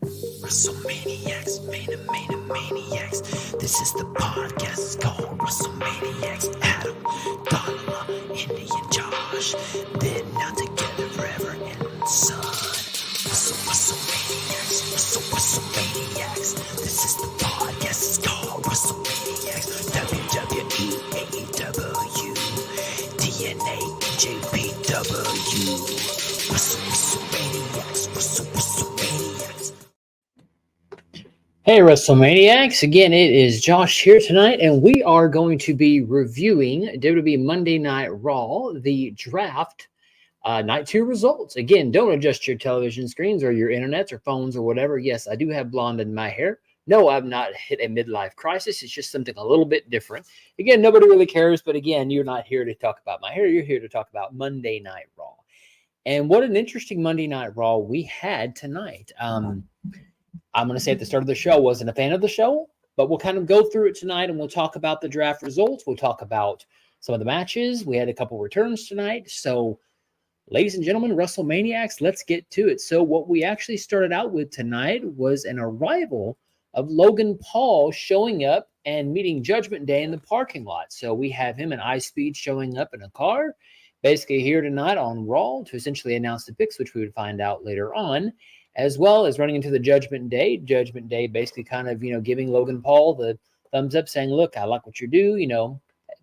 WrestleManiacs, Maniacs. This is the podcast. It's called WrestleManiacs. Adam, Donna, Indian Josh. They're now together forever and son. WrestleManiacs. This is the podcast. It's called WrestleManiacs. WWE, AEW, TNA, JPW. WrestleManiacs. Hey, WrestleManiacs. Again, it is Josh here tonight, and we are going to be reviewing WWE Monday Night Raw, the draft, Night 2 results. Again, don't adjust your television screens or your internets or phones or whatever. Yes, I do have blonde in my hair. No, I've not hit a midlife crisis. It's just something a little bit different. Again, nobody really cares, but again, you're not here to talk about my hair. You're here to talk about Monday Night Raw. And what an interesting Monday Night Raw we had tonight. I'm going to say at the start of the show, wasn't a fan of the show, but we'll kind of go through it tonight and we'll talk about the draft results. We'll talk about some of the matches. We had a couple returns tonight. So, ladies and gentlemen, WrestleManiacs, let's get to it. So, what we actually started out with tonight was an arrival of Logan Paul showing up and meeting Judgment Day in the parking lot. So, we have him and iSpeed showing up in a car, basically here tonight on Raw to essentially announce the picks, which we would find out later on, as well as running into the Judgment Day. Judgment Day basically kind of, giving Logan Paul the thumbs up saying, look, I like what you do,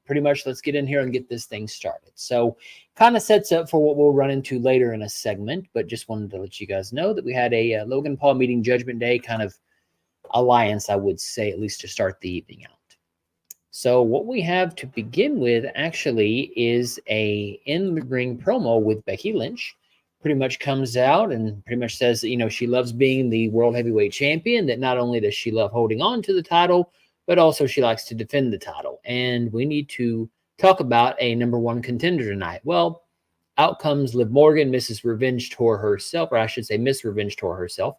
pretty much let's get in here and get this thing started. So kind of sets up for what we'll run into later in a segment, but just wanted to let you guys know that we had a Logan Paul meeting Judgment Day kind of alliance, I would say, at least to start the evening out. So what we have to begin with actually is a in-ring promo with Becky Lynch. Pretty much comes out and pretty much says that, she loves being the World Heavyweight Champion, that not only does she love holding on to the title, but also she likes to defend the title. And we need to talk about a number one contender tonight. Well, out comes Liv Morgan, Mrs. Revenge Tour herself, or I should say Miss Revenge Tour herself,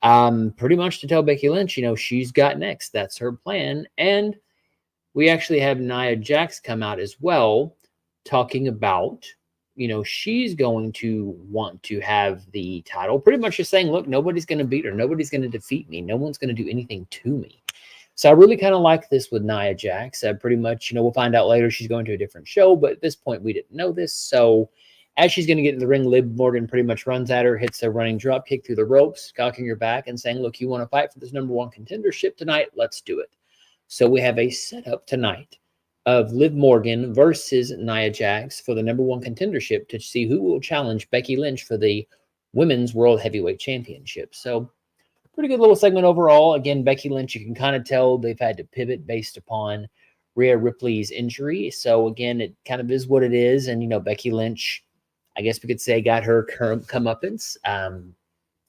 pretty much to tell Becky Lynch, she's got next. That's her plan. And we actually have Nia Jax come out as well, talking about she's going to want to have the title, pretty much just saying, look, nobody's going to beat her. Nobody's going to defeat me. No one's going to do anything to me. So I really kind of like this with Nia Jax. Pretty much, we'll find out later she's going to a different show, but at this point we didn't know this. So as she's going to get in the ring, Liv Morgan pretty much runs at her, hits a running drop kick through the ropes, cocking her back and saying, look, you want to fight for this number one contendership tonight? Let's do it. So we have a setup tonight of Liv Morgan versus Nia Jax for the number one contendership to see who will challenge Becky Lynch for the Women's World Heavyweight Championship. So pretty good little segment overall. Again, Becky Lynch, you can kind of tell they've had to pivot based upon Rhea Ripley's injury. So again, it kind of is what it is. And, Becky Lynch, I guess we could say, got her comeuppance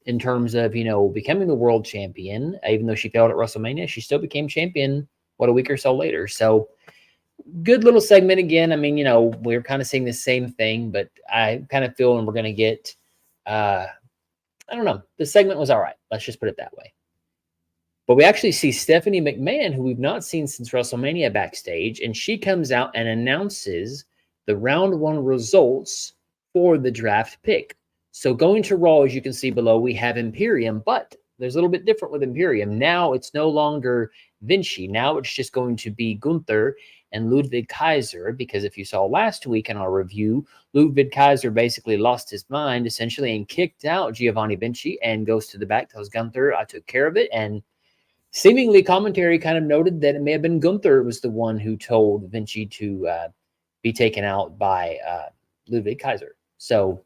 in terms of, becoming the world champion. Even though she failed at WrestleMania, she still became champion, a week or so later. So good little segment again. I mean, we're kind of seeing the same thing, but I kind of feel we're going to get, I don't know. The segment was all right. Let's just put it that way. But we actually see Stephanie McMahon, who we've not seen since WrestleMania, backstage, and she comes out and announces the round one results for the draft pick. So going to Raw, as you can see below, we have Imperium, but there's a little bit different with Imperium. Now it's no longer Vinci. Now it's just going to be Gunther and Ludwig Kaiser, because if you saw last week in our review, Ludwig Kaiser basically lost his mind essentially and kicked out Giovanni Vinci and goes to the back, tells Gunther, I took care of it. And seemingly commentary kind of noted that it may have been Gunther was the one who told Vinci to be taken out by Ludwig Kaiser. So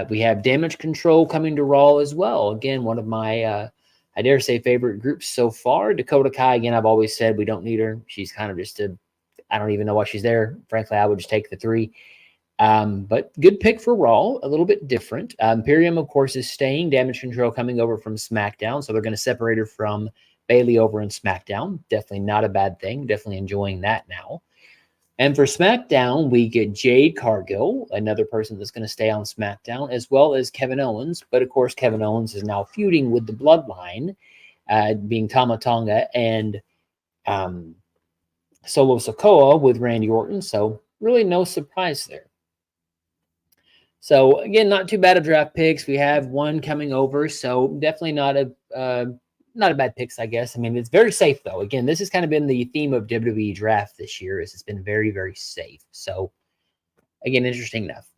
we have Damage Control coming to Raw as well. Again, one of my, I dare say, favorite groups so far. Dakota Kai, again, I've always said we don't need her. She's kind of just I don't even know why she's there. Frankly, I would just take the three. But good pick for Raw, a little bit different. Imperium, of course, is staying. Damage Control coming over from SmackDown. So they're going to separate her from Bayley over in SmackDown. Definitely not a bad thing. Definitely enjoying that now. And for SmackDown, we get Jade Cargill, another person that's going to stay on SmackDown, as well as Kevin Owens. But, of course, Kevin Owens is now feuding with the Bloodline, being Tama Tonga and Solo Sikoa with Randy Orton. So, really no surprise there. So again, not too bad of draft picks. We have one coming over, so definitely not a bad picks, I guess. I mean, it's very safe though. Again, this has kind of been the theme of WWE draft this year. Is it's been very, very safe. So again, interesting enough.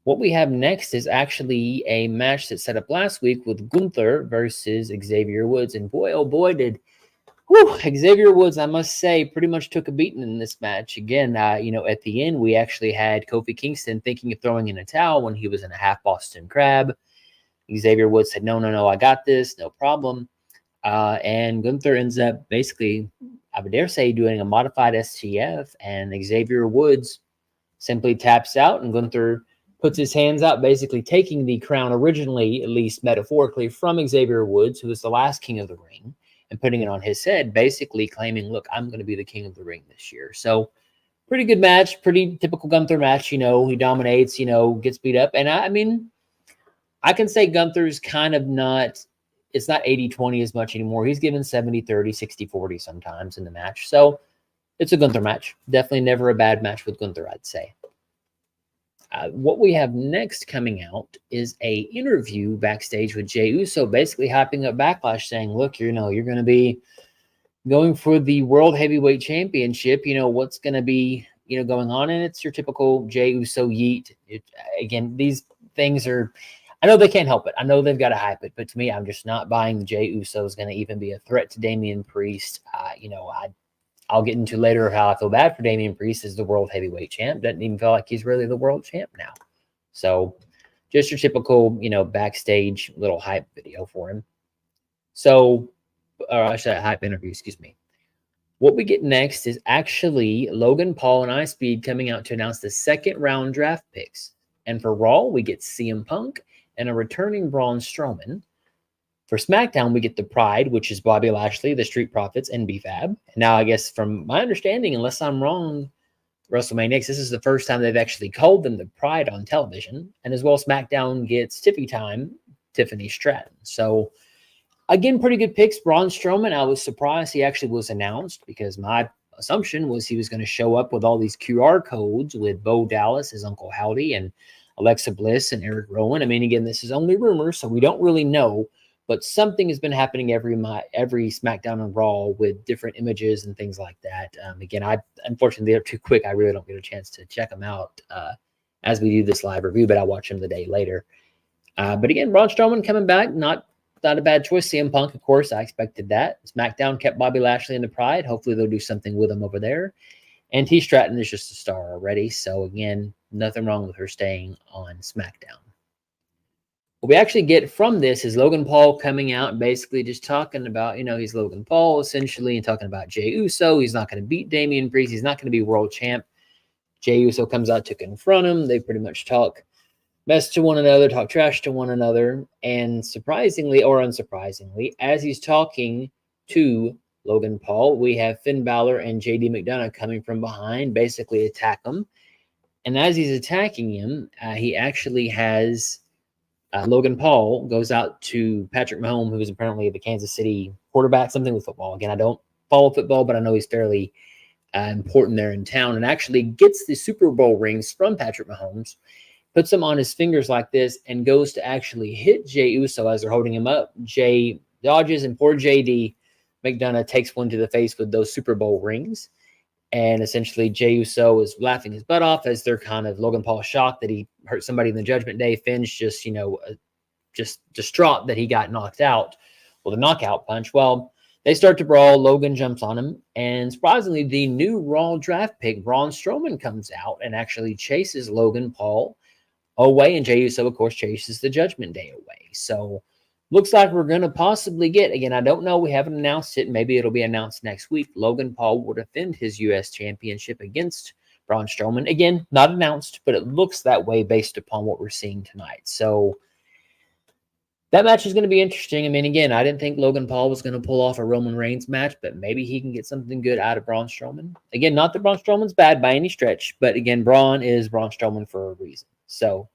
What we have next is actually a match that set up last week with Gunther versus Xavier Woods, and boy, oh boy, did Xavier Woods, I must say, pretty much took a beating in this match. Again, at the end, we actually had Kofi Kingston thinking of throwing in a towel when he was in a half Boston Crab. Xavier Woods said, no, no, no, I got this, no problem. And Gunther ends up basically, I would dare say, doing a modified STF, and Xavier Woods simply taps out, and Gunther puts his hands out, basically taking the crown originally, at least metaphorically, from Xavier Woods, who was the last king of the ring, and putting it on his head, basically claiming, look, I'm going to be the king of the ring this year. So pretty good match, pretty typical Gunther match. He dominates, gets beat up. And I mean, I can say Gunther's kind of not, it's not 80-20 as much anymore. He's given 70-30, 60-40 sometimes in the match. So it's a Gunther match. Definitely never a bad match with Gunther, I'd say. What we have next coming out is a interview backstage with Jey Uso, basically hyping up Backlash, saying, look, you're going to be going for the World Heavyweight Championship. What's going to be, going on. And it's your typical Jey Uso yeet. Again, these things are, I know they can't help it. I know they've got to hype it. But to me, I'm just not buying Jey Uso is going to even be a threat to Damian Priest. I'll get into later how I feel bad for Damian Priest as the world heavyweight champ. Doesn't even feel like he's really the world champ now. So just your typical, backstage little hype video for him. So, or I should say hype interview, excuse me. What we get next is actually Logan Paul and iSpeed coming out to announce the second round draft picks. And for Raw, we get CM Punk and a returning Braun Strowman. For SmackDown, we get the Pride, which is Bobby Lashley, the Street Profits, and B-Fab. Now, I guess from my understanding, unless I'm wrong, WrestleMania X, this is the first time they've actually called them the Pride on television. And as well, SmackDown gets Tiffy Time, Tiffany Stratton. So, again, pretty good picks. Braun Strowman, I was surprised he actually was announced because my assumption was he was going to show up with all these QR codes with Bo Dallas, his Uncle Howdy, and Alexa Bliss and Eric Rowan. I mean, again, this is only rumors, so we don't really know. But something has been happening every SmackDown and Raw with different images and things like that. Again, unfortunately, they're too quick. I really don't get a chance to check them out as we do this live review, but I'll watch them the day later. But again, Braun Strowman coming back, not a bad choice. CM Punk, of course, I expected that. SmackDown kept Bobby Lashley in the Pride. Hopefully, they'll do something with him over there. And T. Stratton is just a star already. So again, nothing wrong with her staying on SmackDown. What we actually get from this is Logan Paul coming out and basically just talking about, he's Logan Paul essentially and talking about Jey Uso. He's not going to beat Damian Priest. He's not going to be world champ. Jey Uso comes out to confront him. They pretty much talk mess to one another, talk trash to one another. And surprisingly or unsurprisingly, as he's talking to Logan Paul, we have Finn Balor and JD McDonough coming from behind, basically attack him. And as he's attacking him, he actually has... Logan Paul goes out to Patrick Mahomes, who is apparently the Kansas City quarterback, something with football. Again, I don't follow football, but I know he's fairly important there in town, and actually gets the Super Bowl rings from Patrick Mahomes, puts them on his fingers like this, and goes to actually hit Jey Uso as they're holding him up. Jey dodges, and poor JD McDonough takes one to the face with those Super Bowl rings. And essentially, Jey Uso is laughing his butt off as they're kind of Logan Paul shocked that he hurt somebody in the Judgment Day. Finn's just, just distraught that he got knocked out with a knockout punch. Well, they start to brawl. Logan jumps on him. And surprisingly, the new Raw draft pick, Braun Strowman, comes out and actually chases Logan Paul away. And Jey Uso, of course, chases the Judgment Day away. So looks like we're going to possibly get, again, I don't know, we haven't announced it. Maybe it'll be announced next week. Logan Paul will defend his U.S. championship against Braun Strowman. Again, not announced, but it looks that way based upon what we're seeing tonight. So that match is going to be interesting. I mean, again, I didn't think Logan Paul was going to pull off a Roman Reigns match, but maybe he can get something good out of Braun Strowman. Again, not that Braun Strowman's bad by any stretch, but again, Braun is Braun Strowman for a reason. So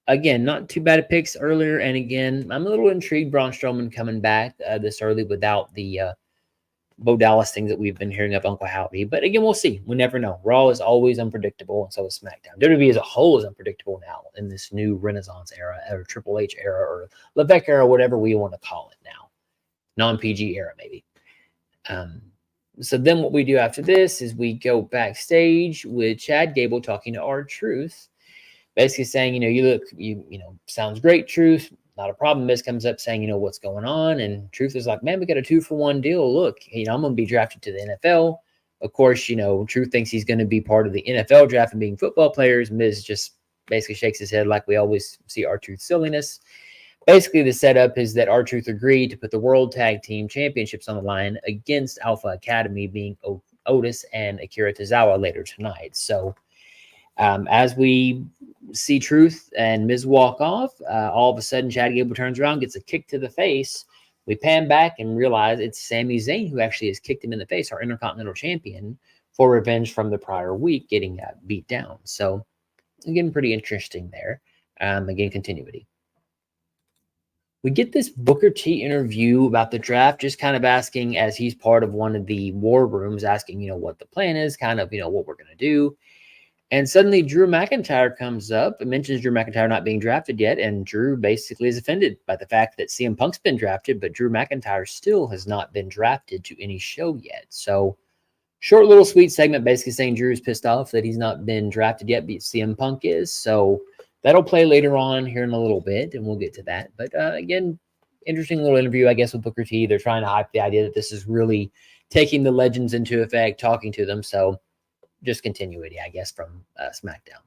again, not too bad of picks earlier. And again, I'm a little intrigued Braun Strowman coming back this early without the Bo Dallas things that we've been hearing of Uncle Howdy. But again, we'll see. We never know. Raw is always unpredictable, and so is SmackDown. WWE as a whole is unpredictable now in this new Renaissance era, or Triple H era, or Levesque era, whatever we want to call it now. Non-PG era, maybe. So then what we do after this is we go backstage with Chad Gable talking to R-Truth, basically saying, you look, sounds great, Truth. Not a problem. Miz comes up saying, what's going on? And Truth is like, man, we got a 2-for-1 deal. Look, I'm going to be drafted to the NFL. Of course, Truth thinks he's going to be part of the NFL draft and being football players. Miz just basically shakes his head like we always see R-Truth silliness. Basically, the setup is that R-Truth agreed to put the World Tag Team Championships on the line against Alpha Academy, being Otis and Akira Tozawa later tonight. So as we see Truth and Miz walk off, all of a sudden Chad Gable turns around, gets a kick to the face. We pan back and realize it's Sami Zayn who actually has kicked him in the face, our Intercontinental Champion, for revenge from the prior week getting beat down. So, again, pretty interesting there. Again, continuity. We get this Booker T interview about the draft, just kind of asking, as he's part of one of the war rooms, asking, what the plan is, kind of, what we're going to do. And suddenly Drew McIntyre comes up and mentions Drew McIntyre not being drafted yet. And Drew basically is offended by the fact that CM Punk's been drafted, but Drew McIntyre still has not been drafted to any show yet. So short little sweet segment basically saying Drew's pissed off that he's not been drafted yet, but CM Punk is. So that'll play later on here in a little bit, and we'll get to that. But again, interesting little interview, I guess, with Booker T. They're trying to hype the idea that this is really taking the legends into effect, talking to them. So just continuity, I guess, from SmackDown.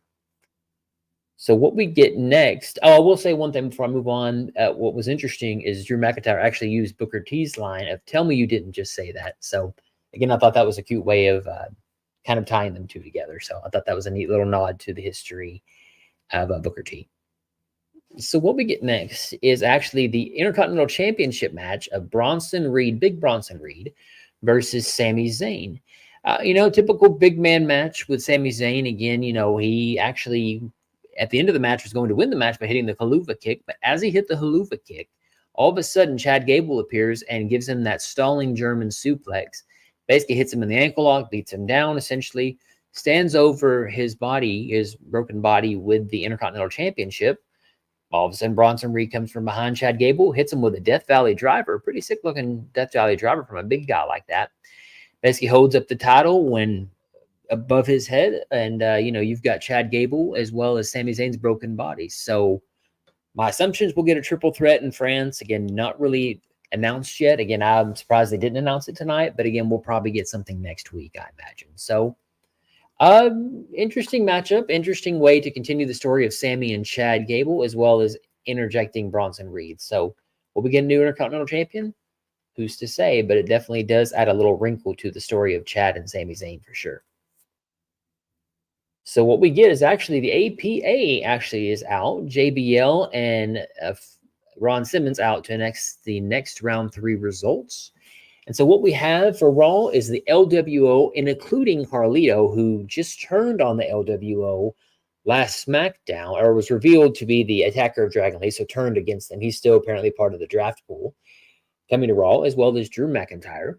So what we get next, I will say one thing before I move on. What was interesting is Drew McIntyre actually used Booker T's line of, tell me you didn't just say that. So again, I thought that was a cute way of kind of tying them two together. So I thought that was a neat little nod to the history of Booker T. So what we get next is actually the Intercontinental Championship match of Big Bronson Reed versus Sami Zayn. Typical big man match with Sami Zayn. Again, he actually, at the end of the match, was going to win the match by hitting the haluva kick. But as he hit the haluva kick, all of a sudden, Chad Gable appears and gives him that stalling German suplex. Basically hits him in the ankle lock, beats him down, essentially, stands over his broken body with the Intercontinental Championship. All of a sudden, Bronson Reed comes from behind Chad Gable, hits him with a Death Valley driver, pretty sick-looking Death Valley driver from a big guy like that. Basically holds up the title when above his head, and, you've got Chad Gable as well as Sami Zayn's broken body. So my assumptions we'll get a triple threat in France. Again, not really announced yet. Again, I'm surprised they didn't announce it tonight, but again, we'll probably get something next week, I imagine. So interesting matchup, interesting way to continue the story of Sami and Chad Gable, as well as interjecting Bronson Reed. So will we get a new Intercontinental Champion? Who's to say? But it definitely does add a little wrinkle to the story of Chad and Sami Zayn for sure. So what we get is actually the APA actually is out. JBL and Ron Simmons out to the next round 3 results. And so what we have for Raw is the LWO, and including Carlito, who just turned on the LWO last SmackDown, or was revealed to be the attacker of Dragon Lee, so turned against them. He's still apparently part of the draft pool. Coming to Raw, as well as Drew McIntyre.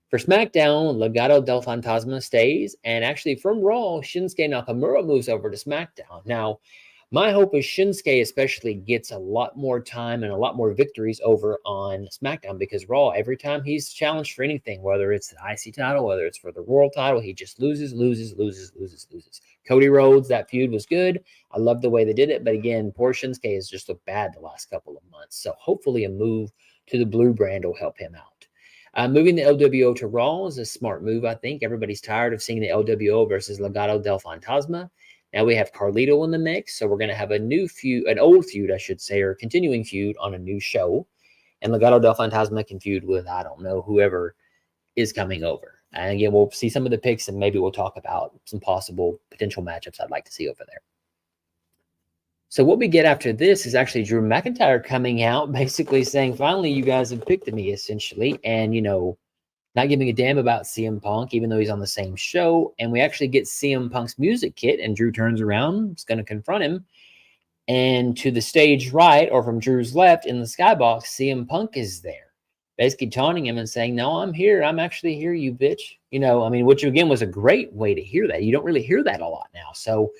For SmackDown, Legado del Fantasma stays, and actually from Raw, Shinsuke Nakamura moves over to SmackDown. Now, my hope is Shinsuke especially gets a lot more time and a lot more victories over on SmackDown, because Raw, every time he's challenged for anything, whether it's the IC title, whether it's for the world title, he just loses. Cody Rhodes, that feud was good. I love the way they did it, but again, poor Shinsuke has just looked bad the last couple of months. So hopefully a move to the blue brand will help him out. Moving the LWO to Raw is a smart move, I think. Everybody's tired of seeing the LWO versus Legado del Fantasma. Now we have Carlito in the mix, so we're going to have a new feud, an old feud, I should say, or a continuing feud on a new show. And Legado del Fantasma can feud with, I don't know, whoever is coming over. And again, we'll see some of the picks, and maybe we'll talk about some possible potential matchups I'd like to see over there. So what we get after this is actually Drew McIntyre coming out, basically saying, finally, you guys have picked me, essentially. And, not giving a damn about CM Punk, even though he's on the same show. And we actually get CM Punk's music kit, and Drew turns around, is going to confront him. And to the stage right, or from Drew's left, in the skybox, CM Punk is there, basically taunting him and saying, no, I'm here. I'm actually here, you bitch. I mean, which again was a great way to hear that. You don't really hear that a lot now. So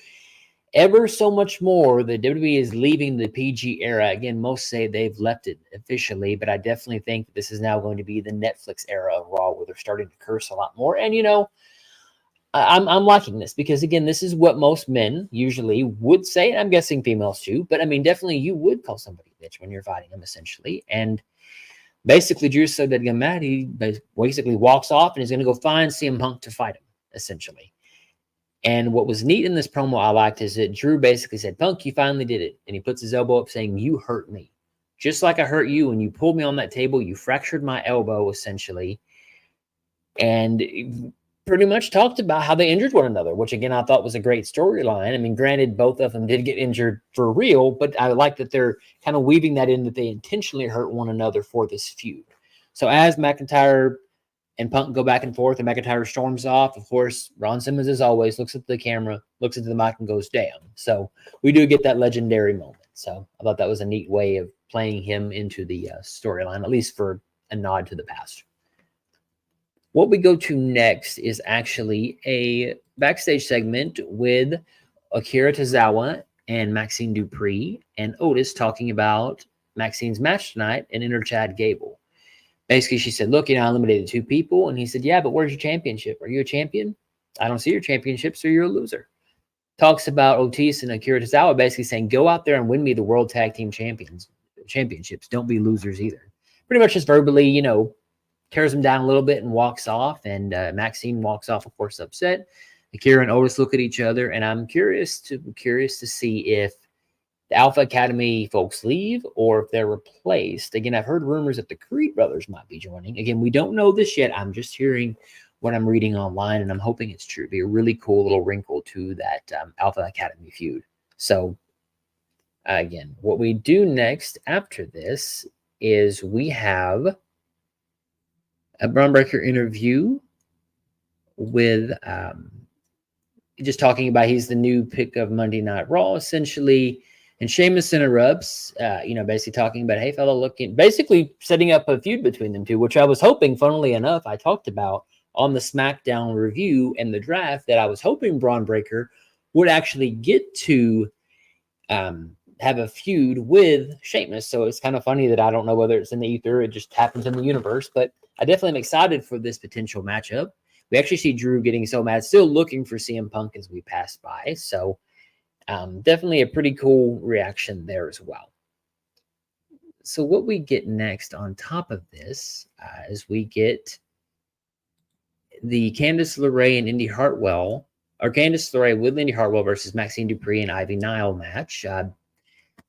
ever so much more, the WWE is leaving the PG era. Again, most say they've left it officially, but I definitely think that this is now going to be the Netflix era of Raw, where they're starting to curse a lot more. And, I'm liking this because, again, this is what most men usually would say. And I'm guessing females too. But, I mean, definitely you would call somebody a bitch when you're fighting them, essentially. And basically, Drew said that mad. He basically walks off and is going to go find CM Punk to fight him, essentially. And what was neat in this promo I liked is that Drew basically said, Punk, you finally did it. And he puts his elbow up saying, you hurt me. Just like I hurt you when you pulled me on that table. You fractured my elbow, essentially. And pretty much talked about how they injured one another, which, again, I thought was a great storyline. I mean, granted, both of them did get injured for real, but I like that they're kind of weaving that in, that they intentionally hurt one another for this feud. So as McIntyre and Punk go back and forth, and McIntyre storms off, of course, Ron Simmons, as always, looks at the camera, looks into the mic, and goes, damn. So we do get that legendary moment. So I thought that was a neat way of playing him into the storyline, at least for a nod to the past. What we go to next is actually a backstage segment with Akira Tozawa and Maxine Dupree and Otis talking about Maxine's match tonight and enter Chad Gable. Basically, she said, look, I eliminated 2 people. And he said, yeah, but where's your championship? Are you a champion? I don't see your championship, so you're a loser. Talks about Otis and Akira Tozawa basically saying, go out there and win me the World Tag Team Championships. Don't be losers either. Pretty much just verbally, tears him down a little bit and walks off. And Maxine walks off, of course, upset. Akira and Otis look at each other, and I'm curious to see if the Alpha Academy folks leave or if they're replaced. Again, I've heard rumors that the Creed brothers might be joining. Again, we don't know this yet. I'm just hearing what I'm reading online, and I'm hoping it's true. It'd be a really cool little wrinkle to that Alpha Academy feud. So, again, what we do next after this is we have a Braun Breaker interview with just talking about he's the new pick of Monday Night Raw, essentially. And Sheamus interrupts, basically talking about, hey, fella, basically setting up a feud between them two, which I was hoping, funnily enough, I talked about on the SmackDown review and the draft, that I was hoping Braun Breaker would actually get to have a feud with Sheamus. So it's kind of funny that I don't know whether it's in the ether, it just happens in the universe, but I definitely am excited for this potential matchup. We actually see Drew getting so mad, still looking for CM Punk as we pass by. So definitely a pretty cool reaction there as well. So what we get next on top of this is we get the Candice LeRae and Indy Hartwell, or Candice LeRae with Indy Hartwell versus Maxine Dupree and Ivy Nile match.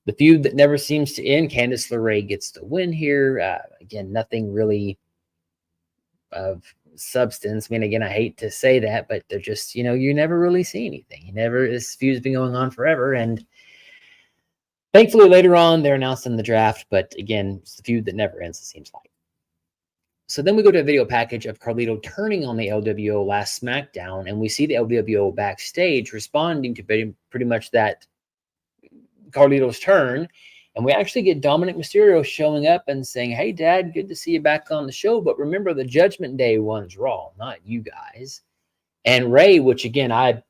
The feud that never seems to end. Candice LeRae gets the win here. Again, nothing really of substance. I mean, again, I hate to say that, but they're just, you never really see anything. This feud's been going on forever. And thankfully later on they're announced in the draft, but again, it's the feud that never ends, it seems like. So then we go to a video package of Carlito turning on the LWO last SmackDown, and we see the LWO backstage responding to pretty much that Carlito's turn. And we actually get Dominic Mysterio showing up and saying, hey, Dad, good to see you back on the show. But remember, the Judgment Day one's Raw, not you guys. And Ray, which, again, I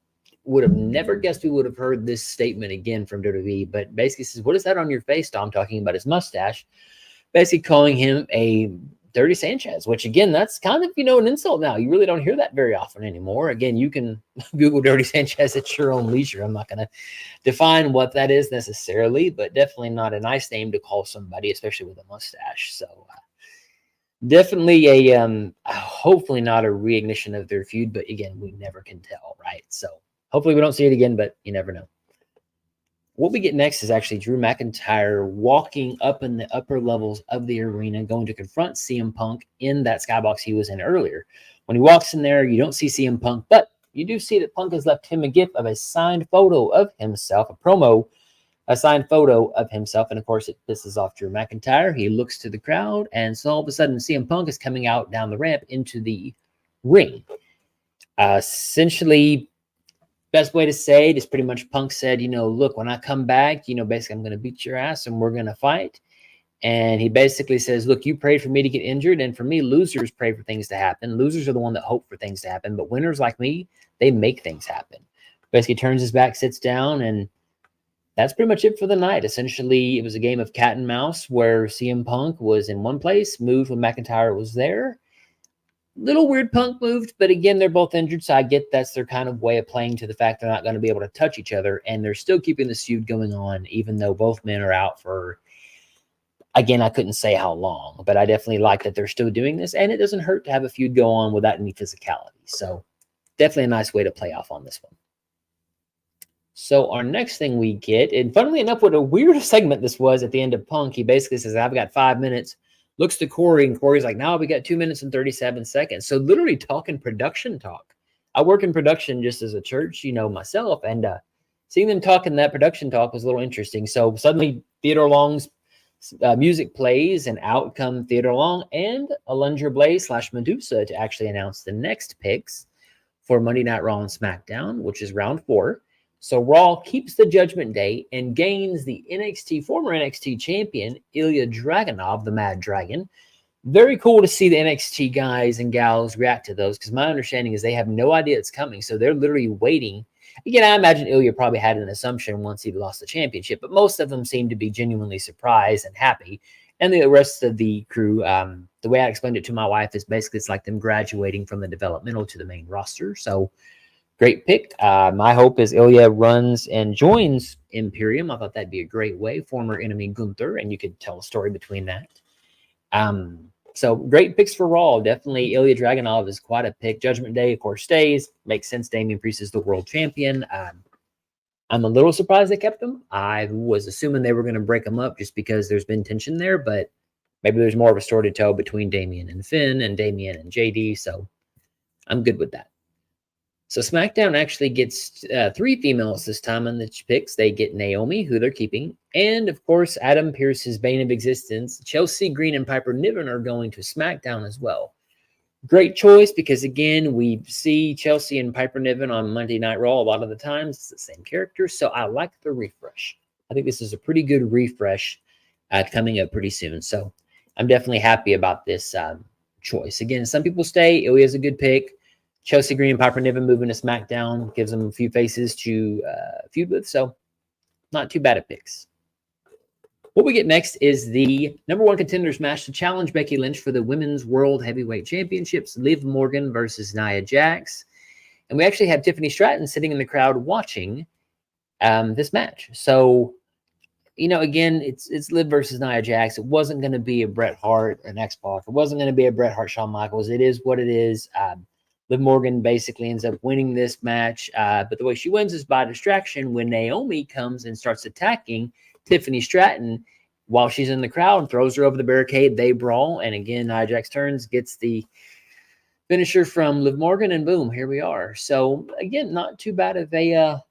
would have never guessed we would have heard this statement again from WWE, but basically says, what is that on your face, Dom? Talking about his mustache. Basically calling him a Dirty Sanchez, which, again, that's kind of, an insult now. You really don't hear that very often anymore. Again, you can Google Dirty Sanchez at your own leisure. I'm not going to define what that is necessarily, but definitely not a nice name to call somebody, especially with a mustache. So definitely hopefully not a reignition of their feud, but again, we never can tell, right? So hopefully we don't see it again, but you never know. What we get next is actually Drew McIntyre walking up in the upper levels of the arena, going to confront CM Punk in that skybox he was in earlier. When he walks in there, you don't see CM Punk, but you do see that Punk has left him a gift of a signed photo of himself, a signed photo of himself. And of course, it pisses off Drew McIntyre. He looks to the crowd, and so all of a sudden, CM Punk is coming out down the ramp into the ring. Essentially, best way to say it is pretty much Punk said, look, when I come back, basically I'm going to beat your ass and we're going to fight. And he basically says, look, you prayed for me to get injured, and for me, losers pray for things to happen. Losers are the one that hope for things to happen, but winners like me, they make things happen. Basically turns his back, sits down, and that's pretty much it for the night. Essentially, it was a game of cat and mouse where CM Punk was in one place, moved when McIntyre was there. Little weird Punk moved, but again, they're both injured, so I get that's their kind of way of playing to the fact they're not going to be able to touch each other, and they're still keeping this feud going on, even though both men are out for, again, I couldn't say how long, but I definitely like that they're still doing this, and it doesn't hurt to have a feud go on without any physicality. So definitely a nice way to play off on this one. So our next thing we get, and funnily enough, what a weird segment this was at the end of Punk. He basically says, I've got 5 minutes. Looks to Corey, and Corey's like, now we got 2 minutes and 37 seconds. So literally talking production talk. I work in production just as a church, myself, and seeing them talking that production talk was a little interesting. So suddenly Theodore Long's music plays, and out come Theodore Long and Alundra Blaze / Medusa to actually announce the next picks for Monday Night Raw and SmackDown, which is round 4. So Raw keeps the Judgment Day and gains the former NXT champion, Ilya Dragunov, the Mad Dragon. Very cool to see the NXT guys and gals react to those, because my understanding is they have no idea it's coming. So they're literally waiting. Again, I imagine Ilya probably had an assumption once he lost the championship, but most of them seem to be genuinely surprised and happy. And the rest of the crew, the way I explained it to my wife is basically it's like them graduating from the developmental to the main roster. So great pick. My hope is Ilya runs and joins Imperium. I thought that'd be a great way. Former enemy Gunther, and you could tell a story between that. So great picks for Raw. Definitely Ilya Dragunov is quite a pick. Judgment Day, of course, stays. Makes sense. Damian Priest is the world champion. I'm a little surprised they kept him. I was assuming they were going to break him up just because there's been tension there, but maybe there's more of a story to tell between Damian and Finn and Damian and JD. So I'm good with that. So SmackDown actually gets 3 females this time on the picks. They get Naomi, who they're keeping, and of course Adam Pearce's bane of existence. Chelsea Green and Piper Niven are going to SmackDown as well. Great choice, because again, we see Chelsea and Piper Niven on Monday Night Raw a lot of the times. It's the same character, so I like the refresh. I think this is a pretty good refresh coming up pretty soon. So I'm definitely happy about this choice. Again, some people stay. Ilya's a good pick. Chelsea Green and Piper Niven moving to SmackDown gives them a few faces to feud with, so not too bad at picks. What we get next is the #1 contenders match to challenge Becky Lynch for the Women's World Heavyweight Championships. Liv Morgan versus Nia Jax. And we actually have Tiffany Stratton sitting in the crowd watching this match. So, again, it's Liv versus Nia Jax. It wasn't going to be a Bret Hart, an X-Pac. It wasn't going to be a Bret Hart, Shawn Michaels. It is what it is. Liv Morgan basically ends up winning this match, but the way she wins is by distraction when Naomi comes and starts attacking Tiffany Stratton while she's in the crowd and throws her over the barricade. They brawl, and again, Nia Jax turns, gets the finisher from Liv Morgan, and boom, here we are. So again, not too bad of a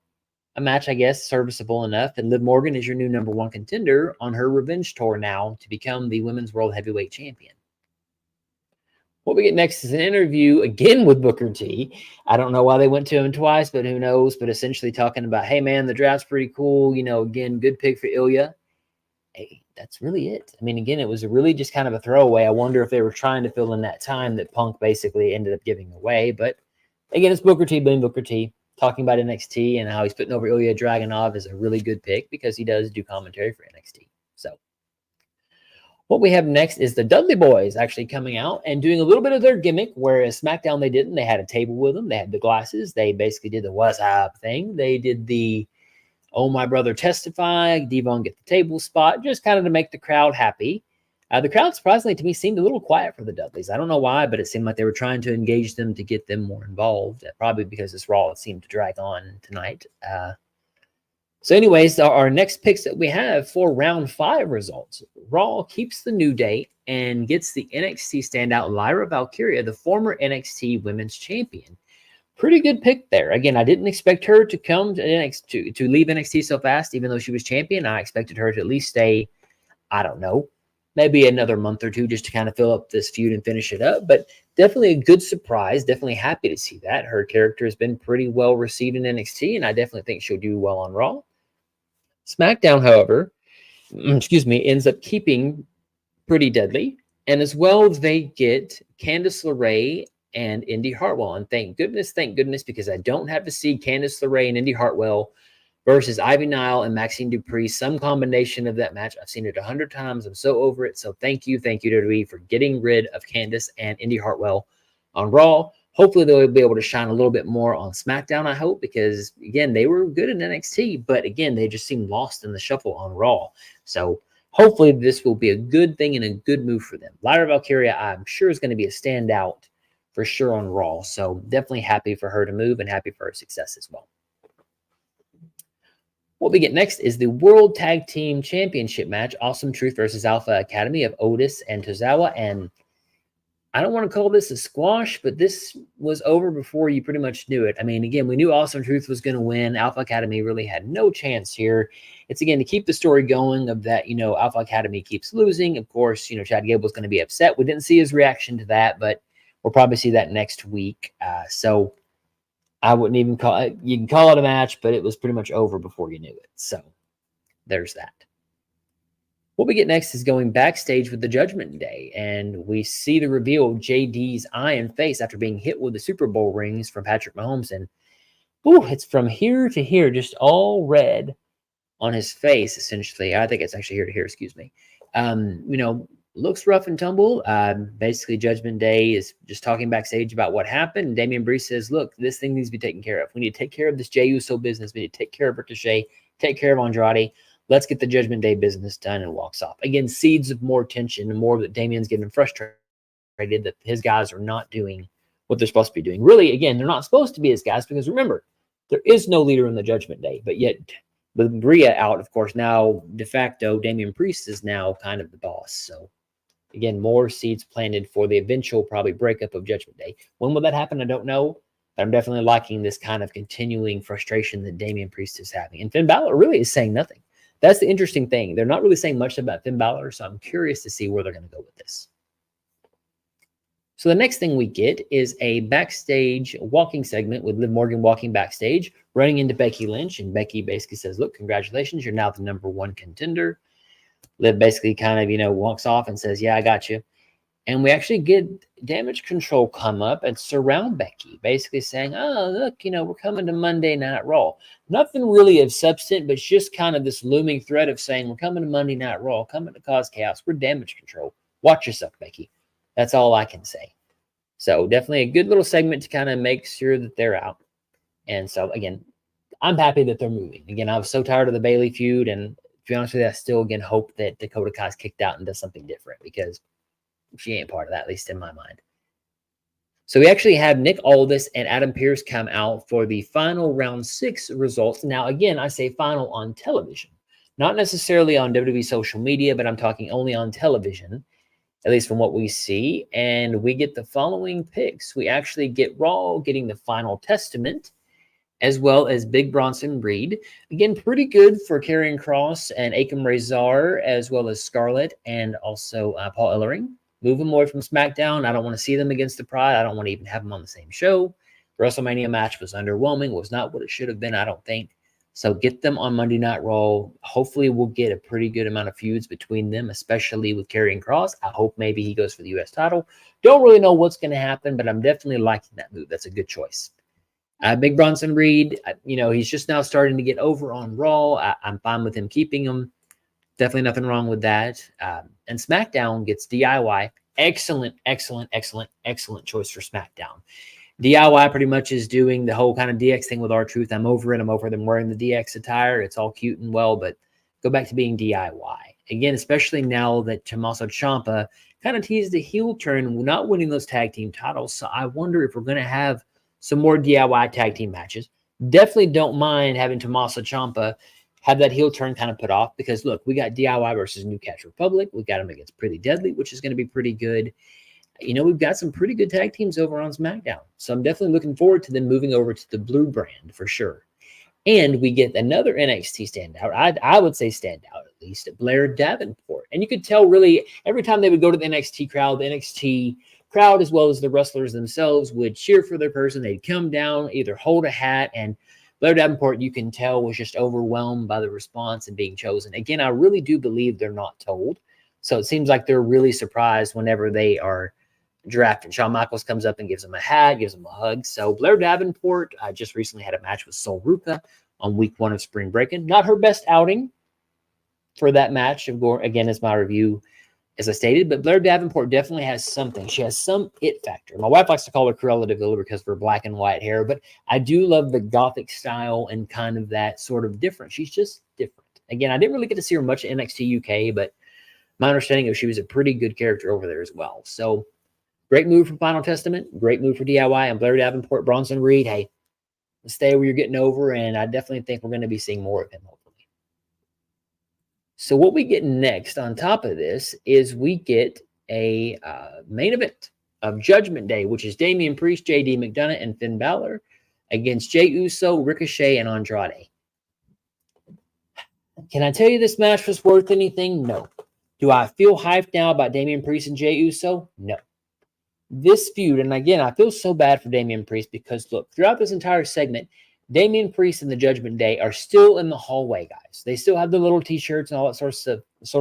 match, I guess, serviceable enough. And Liv Morgan is your new #1 contender on her revenge tour now to become the Women's World Heavyweight Champion. What we get next is an interview again with Booker T. I don't know why they went to him twice, but who knows? But essentially talking about, hey, man, the draft's pretty cool. Again, good pick for Ilya. Hey, that's really it. I mean, again, it was really just kind of a throwaway. I wonder if they were trying to fill in that time that Punk basically ended up giving away. But again, it's Booker T being Booker T, talking about NXT and how he's putting over Ilya Dragunov is a really good pick because he does do commentary for NXT. So what we have next is the Dudley Boys actually coming out and doing a little bit of their gimmick, whereas SmackDown they didn't. They had a table with them. They had the glasses. They basically did the what's up thing. They did the, oh, my brother testify, Devon get the table spot, just kind of to make the crowd happy. The crowd, surprisingly to me, seemed a little quiet for the Dudleys. I don't know why, but it seemed like they were trying to engage them to get them more involved. Probably because this Raw seemed to drag on tonight. So anyways, our next picks that we have for round 5 results. Raw keeps the New Day and gets the NXT standout Lyra Valkyria, the former NXT Women's Champion. Pretty good pick there. Again, I didn't expect her to come to NXT to leave NXT so fast, even though she was champion. I expected her to at least stay, I don't know, maybe another month or two just to kind of fill up this feud and finish it up. But definitely a good surprise. Definitely happy to see that. Her character has been pretty well received in NXT, and I definitely think she'll do well on Raw. SmackDown, however, ends up keeping pretty deadly. And as well, they get Candice LeRae and Indy Hartwell. And thank goodness, because I don't have to see Candice LeRae and Indy Hartwell versus Ivy Nile and Maxine Dupree, some combination of that match. I've seen it 100 times. I'm so over it. So thank you, WWE, for getting rid of Candice and Indy Hartwell on Raw. Hopefully they'll be able to shine a little bit more on SmackDown, I hope, because, again, they were good in NXT, but, again, they just seemed lost in the shuffle on Raw. So hopefully this will be a good thing and a good move for them. Lyra Valkyria, I'm sure, is going to be a standout for sure on Raw. So definitely happy for her to move and happy for her success as well. What we get next is the World Tag Team Championship match, Awesome Truth versus Alpha Academy of Otis and Tozawa. And I don't want to call this a squash, but this was over before you pretty much knew it. I mean, again, we knew Awesome Truth was going to win. Alpha Academy really had no chance here. It's, again, to keep the story going of that, Alpha Academy keeps losing. Of course, Chad Gable's going to be upset. We didn't see his reaction to that, but we'll probably see that next week. So I wouldn't even call it, you can call it a match, but it was pretty much over before you knew it. So there's that. What we get next is going backstage with the Judgment Day, and we see the reveal of JD's eye and face after being hit with the Super Bowl rings from Patrick Mahomes. And it's from here to here, just all red on his face, essentially. I think it's actually here to here, excuse me. Looks rough and tumble. Basically, Judgment Day is just talking backstage about what happened. And Damian Priest says, look, this thing needs to be taken care of. We need to take care of this Jey Uso business. We need to take care of Ricochet, take care of Andrade. Let's get the Judgment Day business done, and walks off. Again, seeds of more tension and more that Damian's getting frustrated that his guys are not doing what they're supposed to be doing. Really, again, they're not supposed to be his guys because, remember, there is no leader in the Judgment Day. But yet, with Bria out, of course, now de facto, Damian Priest is now kind of the boss. So, again, more seeds planted for the eventual probably breakup of Judgment Day. When will that happen? I don't know. But I'm definitely liking this kind of continuing frustration that Damian Priest is having. And Finn Balor really is saying nothing. That's the interesting thing. They're not really saying much about Finn Balor, so I'm curious to see where they're going to go with this. So the next thing we get is a backstage walking segment with Liv Morgan walking backstage, running into Becky Lynch, and Becky basically says, look, congratulations, you're now the #1 contender. Liv basically kind of, walks off and says, yeah, I got you. And we actually get Damage Control come up and surround Becky, basically saying, oh, look, we're coming to Monday Night Raw. Nothing really of substance, but it's just kind of this looming threat of saying, we're coming to Monday Night Raw, coming to cause chaos. We're Damage Control. Watch yourself, Becky. That's all I can say. So definitely a good little segment to kind of make sure that they're out. And so, again, I'm happy that they're moving. Again, I was so tired of the Bayley feud, and to be honest with you, I still, again, hope that Dakota Kai's kicked out and does something different, because she ain't part of that, at least in my mind. So we actually have Nick Aldis and Adam Pearce come out for the final round 6 results. Now, again, I say final on television, not necessarily on WWE social media, but I'm talking only on television, at least from what we see. And we get the following picks. We actually get Raw getting the Final Testament, as well as Big Bronson Reed. Again, pretty good for Karrion Kross and Akam Razor, as well as Scarlett and also Paul Ellering. Move them away from SmackDown. I don't want to see them against the Pride. I don't want to even have them on the same show. The WrestleMania match was underwhelming, was not what it should have been, I don't think. So get them on Monday Night Raw. Hopefully we'll get a pretty good amount of feuds between them, especially with Karrion Kross. I hope maybe he goes for the U.S. title. Don't really know what's going to happen, but I'm definitely liking that move. That's a good choice. Big Bronson Reed, he's just now starting to get over on Raw. I'm fine with him keeping him. Definitely nothing wrong with that. And SmackDown gets DIY. Excellent choice for SmackDown. DIY pretty much is doing the whole kind of DX thing with R-Truth. I'm over it. I'm over them wearing the DX attire. It's all cute and well, but go back to being DIY. Again, especially now that Tommaso Ciampa kind of teased the heel turn, not winning those tag team titles. So I wonder if we're going to have some more DIY tag team matches. Definitely don't mind having Tommaso Ciampa have that heel turn kind of put off, because look, we got DIY versus New Catch Republic. We got him against Pretty Deadly, which is going to be pretty good. We've got some pretty good tag teams over on SmackDown. So I'm definitely looking forward to them moving over to the blue brand for sure. And we get another NXT standout. I would say standout, at least, Blair Davenport. And you could tell really every time they would go to the NXT crowd, as well as the wrestlers themselves, would cheer for their person. They'd come down, either hold a hat, and Blair Davenport, you can tell, was just overwhelmed by the response and being chosen. Again, I really do believe they're not told. So it seems like they're really surprised whenever they are drafting. Shawn Michaels comes up and gives them a hat, gives them a hug. So Blair Davenport just recently had a match with Sol Ruca on week 1 of Spring Breaking. Not her best outing for that match. Again, as my review, as I stated, but Blair Davenport definitely has something. She has some it factor. My wife likes to call her Cruella de Vil because of her black and white hair, but I do love the gothic style and kind of that sort of different. She's just different. Again, I didn't really get to see her much in NXT UK, but my understanding is she was a pretty good character over there as well. So great move from Final Testament, great move for DIY, and Blair Davenport, Bronson Reed. Hey, stay where you're getting over, and I definitely think we're going to be seeing more of him, hopefully. So what we get next on top of this is we get a main event of Judgment Day, which is Damian Priest, JD McDonough, and Finn Balor against Jey Uso, Ricochet, and Andrade. Can I tell you this match was worth anything? No. Do I feel hyped now about Damian Priest and Jey Uso? No. This feud, and again, I feel so bad for Damian Priest because, look, throughout this entire segment, Damian Priest and the Judgment Day are still in the hallway, guys. They still have the little T-shirts and all that sort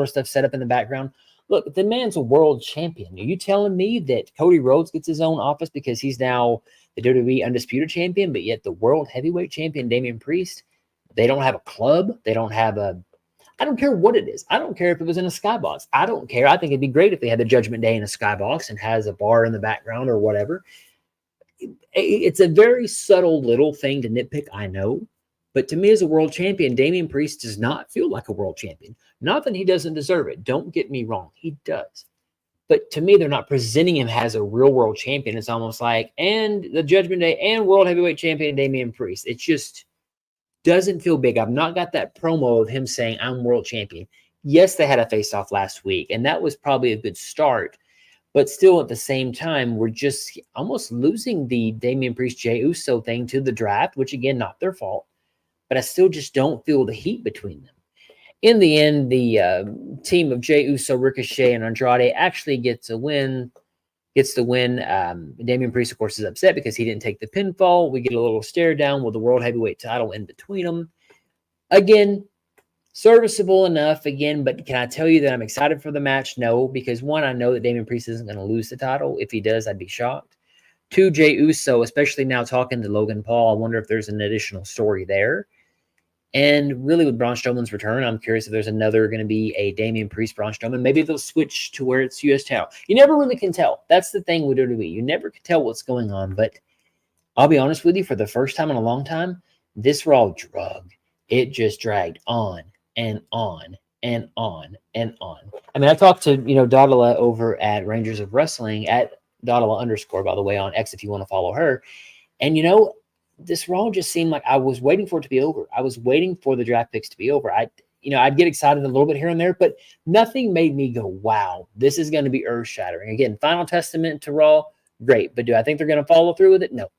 of stuff set up in the background. Look, the man's a world champion. Are you telling me that Cody Rhodes gets his own office because he's now the WWE Undisputed Champion, but yet the World Heavyweight Champion, Damian Priest, they don't have a club? They don't have a... I don't care what it is. I don't care if it was in a skybox. I don't care. I think it'd be great if they had the Judgment Day in a skybox and has a bar in the background or whatever. It's a very subtle little thing to nitpick, I know. But to me, as a world champion, Damian Priest does not feel like a world champion. Not that he doesn't deserve it. Don't get me wrong. He does. But to me, they're not presenting him as a real world champion. It's almost like, and the Judgment Day and World Heavyweight Champion Damian Priest. It just doesn't feel big. I've not got that promo of him saying, I'm world champion. Yes, they had a face-off last week, and that was probably a good start. But still, at the same time, we're just almost losing the Damian Priest, Jey Uso thing to the draft, which, again, not their fault. But I still just don't feel the heat between them. In the end, the team of Jey Uso, Ricochet, and Andrade actually gets the win. Damian Priest, of course, is upset because he didn't take the pinfall. We get a little stare down with the World Heavyweight title in between them. Again, serviceable enough, again, but can I tell you that I'm excited for the match? No, because one, I know that Damian Priest isn't going to lose the title. If he does, I'd be shocked. Two, Jey Uso, especially now talking to Logan Paul, I wonder if there's an additional story there. And really with Braun Strowman's return, I'm curious if there's another going to be a Damian Priest, Braun Strowman. Maybe they'll switch to where it's U.S. title. You never really can tell. That's the thing with WWE. You never can tell what's going on. But I'll be honest with you, for the first time in a long time, this Raw drug. It just dragged on and on and on and on. I mean, I talked to, Dodala over at Rangers of Wrestling, at Dodala_, by the way, on X if you want to follow her. And, this Raw just seemed like I was waiting for it to be over. I was waiting for the draft picks to be over. I'd get excited a little bit here and there, but nothing made me go, wow, this is going to be earth-shattering. Again, Final Testament to Raw, great. But do I think they're going to follow through with it? No,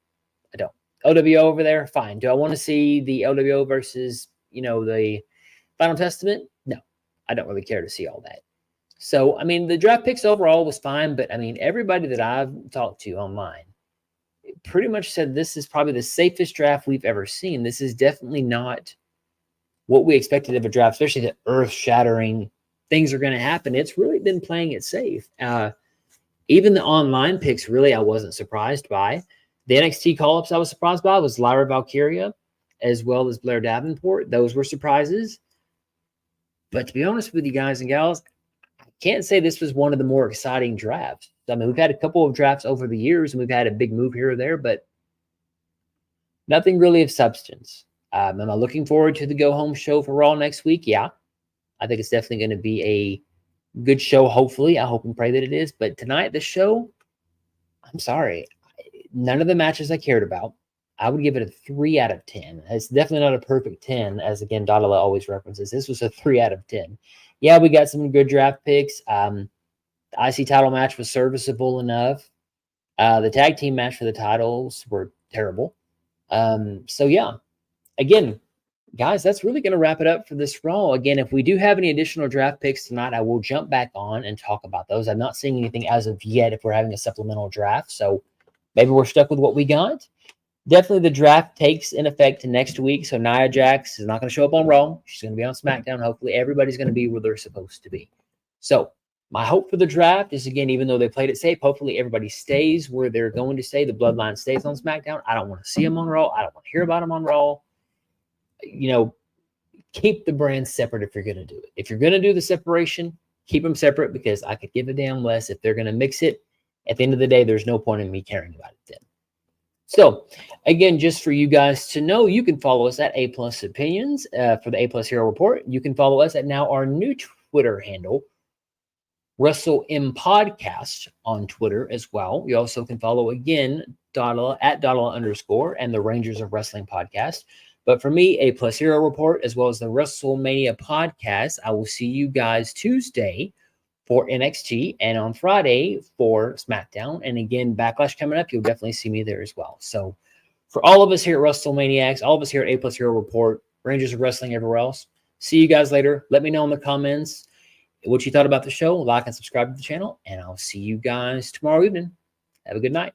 I don't. LWO over there, fine. Do I want to see the LWO versus, the Final Testament? No, I don't really care to see all that. So, I mean, the draft picks overall was fine, but, I mean, everybody that I've talked to online pretty much said this is probably the safest draft we've ever seen. This is definitely not what we expected of a draft, especially the earth-shattering things are going to happen. It's really been playing it safe. Even the online picks, really, I wasn't surprised by. The NXT call-ups I was surprised by was Lyra Valkyria as well as Blair Davenport. Those were surprises. But to be honest with you guys and gals, I can't say this was one of the more exciting drafts. I mean, we've had a couple of drafts over the years, and we've had a big move here or there, but nothing really of substance. Am I looking forward to the go-home show for Raw next week? Yeah. I think it's definitely going to be a good show, hopefully. I hope and pray that it is. But tonight, the show, I'm sorry. None of the matches I cared about. I would give it a 3 out of 10. It's definitely not a perfect 10, as, again, Dodala always references. This was a 3 out of 10. Yeah, we got some good draft picks. The IC title match was serviceable enough. The tag team match for the titles were terrible. So, yeah. Again, guys, that's really going to wrap it up for this Raw. Again, if we do have any additional draft picks tonight, I will jump back on and talk about those. I'm not seeing anything as of yet if we're having a supplemental draft. So, maybe we're stuck with what we got. Definitely the draft takes in effect next week. So Nia Jax is not going to show up on Raw. She's going to be on SmackDown. Hopefully everybody's going to be where they're supposed to be. So My hope for the draft is, again, even though they played it safe, hopefully everybody stays where they're going to stay. The bloodline stays on SmackDown. I don't want to see them on Raw. I don't want to hear about them on Raw. Keep the brands separate if you're going to do it. If you're going to do the separation, keep them separate, because I could give a damn less if they're going to mix it. At the end of the day, there's no point in me caring about it then. So, again, just for you guys to know, you can follow us at A Plus Opinions for the A Plus Hero Report. You can follow us at now our new Twitter handle, WrestleM Podcast, on Twitter as well. You also can follow, again, Dodala at Dodala_ and the Rangers of Wrestling Podcast. But for me, A Plus Hero Report, as well as the WrestleMania Podcast, I will see you guys Tuesday for NXT and on Friday for SmackDown. And again, Backlash coming up. You'll definitely see me there as well. So for all of us here at WrestleManiacs, all of us here at A Plus Hero Report, Rangers of Wrestling, everywhere else, see you guys later. Let me know in the comments what you thought about the show. Like and subscribe to the channel, and I'll see you guys tomorrow evening. Have a good night.